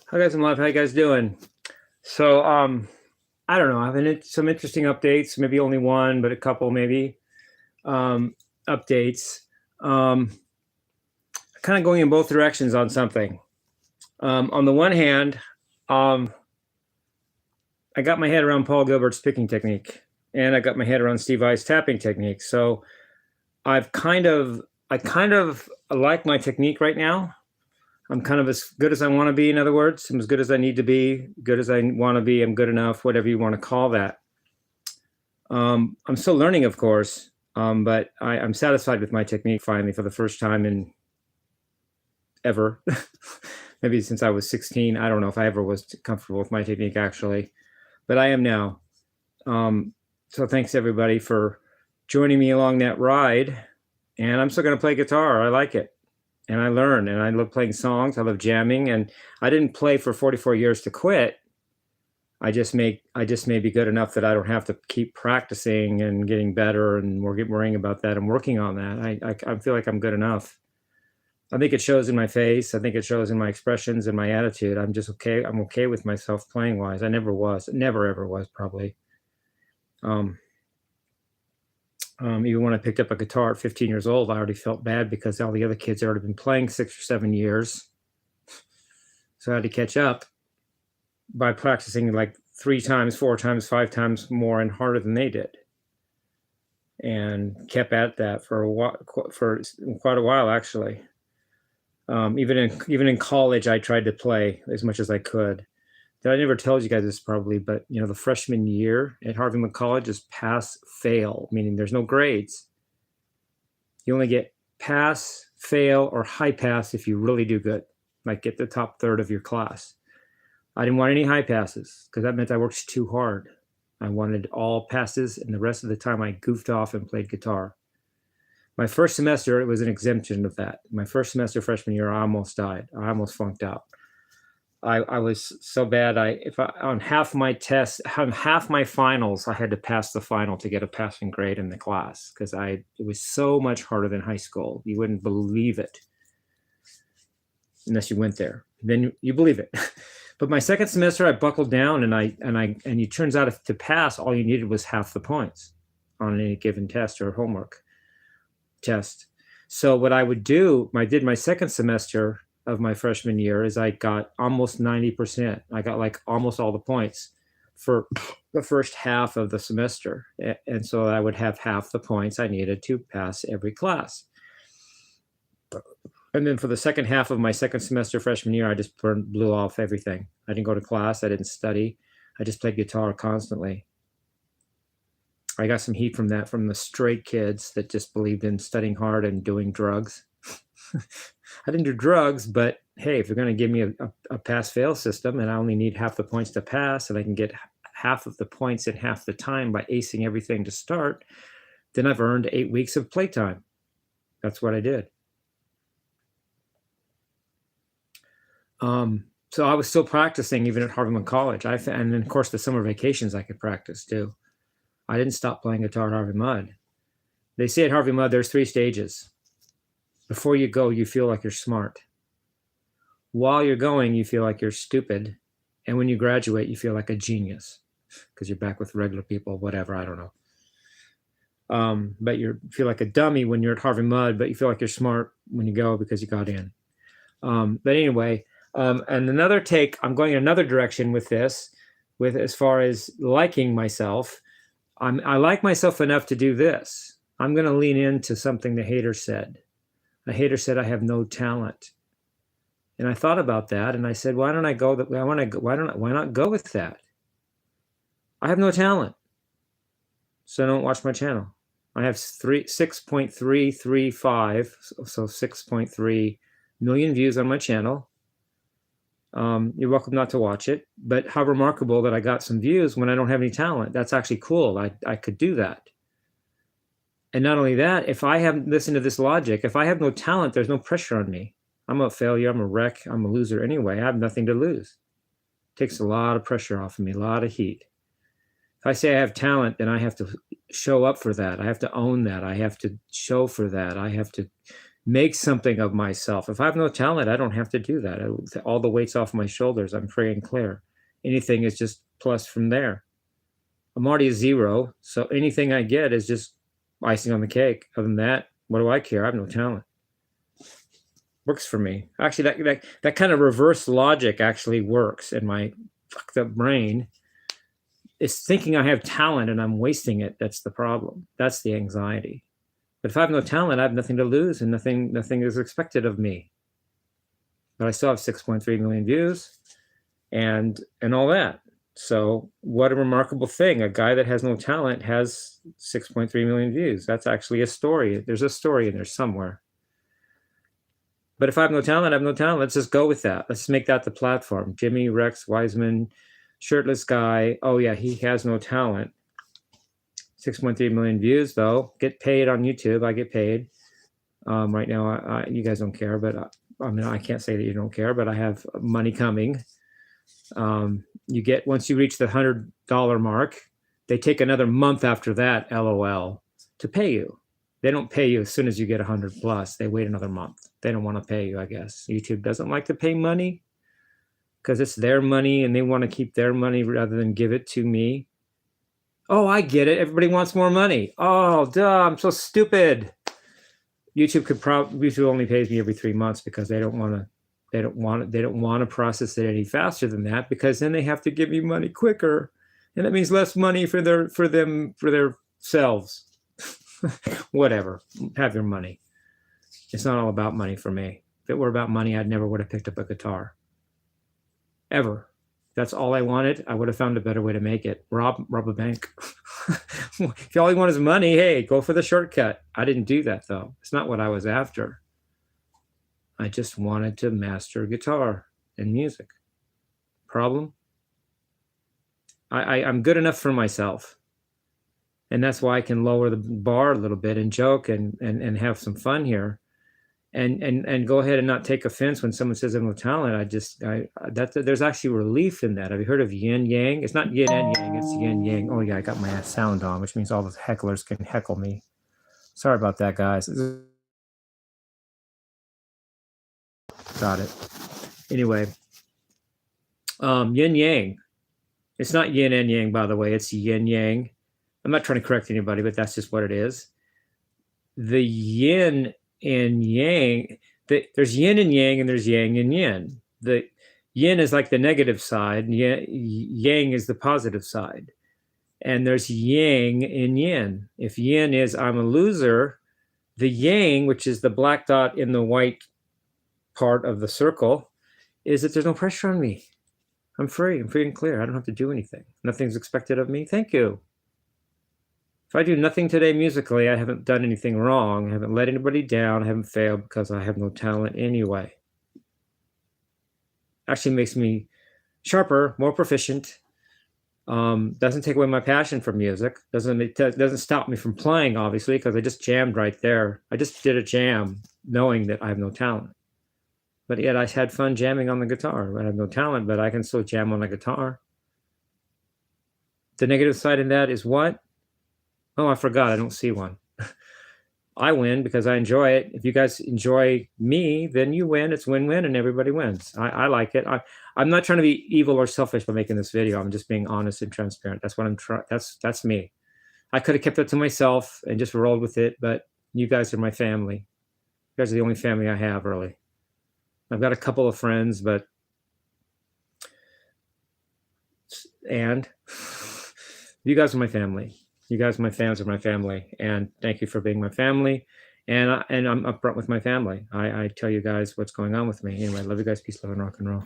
Hi guys, I'm live. How you guys doing? So, I don't know. I've had some interesting updates. Maybe only one, but a couple maybe um, updates. Um, kind of going in both directions on something. On the one hand, um, I got my head around Paul Gilbert's picking technique, and I got my head around Steve Vai's tapping technique. So I kind of like my technique right now. I'm kind of as good as I want to be. In other words, I'm as good as I need to be, good as I want to be. I'm good enough, whatever you want to call that. I'm still learning, of course, but I'm satisfied with my technique finally for the first time in ever. Maybe since I was 16. I don't know if I ever was comfortable with my technique actually, but I am now. So thanks everybody for joining me along that ride. And I'm still going to play guitar. I like it. And I learn, and I love playing songs. I love jamming, and I didn't play for 44 years to quit. I just may be good enough that I don't have to keep practicing and getting better and worrying about that. I'm working on that. I feel like I'm good enough. I think it shows in my face. I think it shows in my expressions and my attitude. I'm just okay. I'm okay with myself playing wise. I never was. Never ever was probably. Even when I picked up a guitar at 15 years old, I already felt bad because all the other kids had already been playing 6 or 7 years. So I had to catch up by practicing like 3 times, 4 times, 5 times more and harder than they did. And kept at that for a while, for quite a while actually. Even in college, I tried to play as much as I could. I never told you guys this probably, but you know, the freshman year at Harvey College is pass fail, meaning there's no grades. You only get pass, fail, or high pass if you really do good, like get the top third of your class. I didn't want any high passes because that meant I worked too hard. I wanted all passes, and the rest of the time I goofed off and played guitar. My first semester, it was an exemption of that. My first semester freshman year, I almost died. I almost flunked out. I was so bad. On half my tests, on half my finals, I had to pass the final to get a passing grade in the class because it was so much harder than high school. You wouldn't believe it unless you went there. Then you believe it. But my second semester, I buckled down, and it turns out to pass, all you needed was half the points on any given test or homework test. So what I would do, I did my second semester of my freshman year is I got almost 90%. I got like almost all the points for the first half of the semester. And so I would have half the points I needed to pass every class. And then for the second half of my second semester freshman year, I just blew off everything. I didn't go to class. I didn't study. I just played guitar constantly. I got some heat from that, from the straight kids that just believed in studying hard and doing drugs. I didn't do drugs, but hey, if you're going to give me a pass-fail system and I only need half the points to pass and I can get half of the points in half the time by acing everything to start, then I've earned 8 weeks of playtime. That's what I did. So I was still practicing even at Harvey College. And then, of course, the summer vacations I could practice too. I didn't stop playing guitar at Harvey Mudd. They say at Harvey Mudd there's 3 stages. Before you go, you feel like you're smart. While you're going, you feel like you're stupid. And when you graduate, you feel like a genius because you're back with regular people, whatever, I don't know. But you feel like a dummy when you're at Harvey Mudd, but you feel like you're smart when you go because you got in. But anyway, and another take, I'm going in another direction with this, with as far as liking myself. I like myself enough to do this. I'm going to lean into something the hater said. A hater said I have no talent. And I thought about that and I said, why not go with that? I have no talent. So don't watch my channel. I have 6.335, so 6.3 million views on my channel. You're welcome not to watch it, but how remarkable that I got some views when I don't have any talent. That's actually cool. I could do that. And not only that, if I haven't listened to this logic, if I have no talent, there's no pressure on me. I'm a failure. I'm a wreck. I'm a loser anyway. I have nothing to lose. It takes a lot of pressure off of me, a lot of heat. If I say I have talent, then I have to show up for that. I have to own that. I have to show for that. I have to make something of myself. If I have no talent, I don't have to do that. All the weight's off my shoulders. I'm free and clear. Anything is just plus from there. I'm already a zero, so anything I get is just icing on the cake. Other than that, what do I care? I have no talent. Works for me. Actually, that kind of reverse logic actually works in my fucked up brain. It's thinking I have talent and I'm wasting it. That's the problem. That's the anxiety. But if I have no talent, I have nothing to lose and nothing is expected of me. But I still have 6.3 million views and all that. So what a remarkable thing. A guy that has no talent has 6.3 million views. That's actually a story. There's a story in there somewhere. But if I have no talent, I have no talent. Let's just go with that. Let's make that the platform. Jimmy, Rex, Wiseman, Shirtless Guy. Oh yeah, he has no talent. 6.3 million views though. Get paid on YouTube. I get paid. Right now, you guys don't care, but I mean, I can't say that you don't care, but I have money coming. You get, once you reach the $100 mark, they take another month after that, LOL, to pay you. They don't pay you as soon as you get 100 plus. They wait another month. They don't want to pay you, I guess. YouTube doesn't like to pay money because it's their money and they want to keep their money rather than give it to me. Oh, I get it. Everybody wants more money. Oh, duh, I'm so stupid. YouTube only pays me every 3 months because they don't want to process it any faster than that, because then they have to give me money quicker, and that means less money for themselves. Whatever, have your money. It's not all about money for me. If it were about money, I never would have picked up a guitar. Ever. That's all I wanted. I would have found a better way to make it. Rob a bank. If all you want is money, hey, go for the shortcut. I didn't do that though. It's not what I was after. I just wanted to master guitar and music. Problem? I'm good enough for myself. And that's why I can lower the bar a little bit and joke and have some fun here. And go ahead and not take offense when someone says I have no talent. There's actually relief in that. Have you heard of yin yang? It's not yin and yang, it's yin yang. Oh yeah, I got my sound on, which means all the hecklers can heckle me. Sorry about that, guys. Got it. Anyway, yin yang. It's not yin and yang, by the way. It's yin yang. I'm not trying to correct anybody, but that's just what it is. The yin and yang, there's yin and yang, and there's yang and yin. The yin is like the negative side, and yang is the positive side. And there's yang in yin. If yin is I'm a loser, the yang, which is the black dot in the white part of the circle, is that there's no pressure on me. I'm free and clear. I don't have to do anything. Nothing's expected of me. Thank you. If I do nothing today musically, I haven't done anything wrong. I haven't let anybody down. I haven't failed because I have no talent anyway. Actually makes me sharper, more proficient. Doesn't take away my passion for music. Doesn't stop me from playing, obviously, because I just jammed right there. I just did a jam knowing that I have no talent. But yet I had fun jamming on the guitar. I have no talent, but I can still jam on the guitar. The negative side in that is what? Oh, I forgot. I don't see one. I win because I enjoy it. If you guys enjoy me, then you win. It's win-win and everybody wins. I like it. I'm not trying to be evil or selfish by making this video. I'm just being honest and transparent. That's what I'm trying. That's me. I could have kept it to myself and just rolled with it, but you guys are my family. You guys are the only family I have, really. I've got a couple of friends, but you guys are my family. You guys, my fans, are my family, and thank you for being my family. And I'm upfront with my family. I tell you guys what's going on with me. Anyway, love you guys. Peace, love, and rock and roll.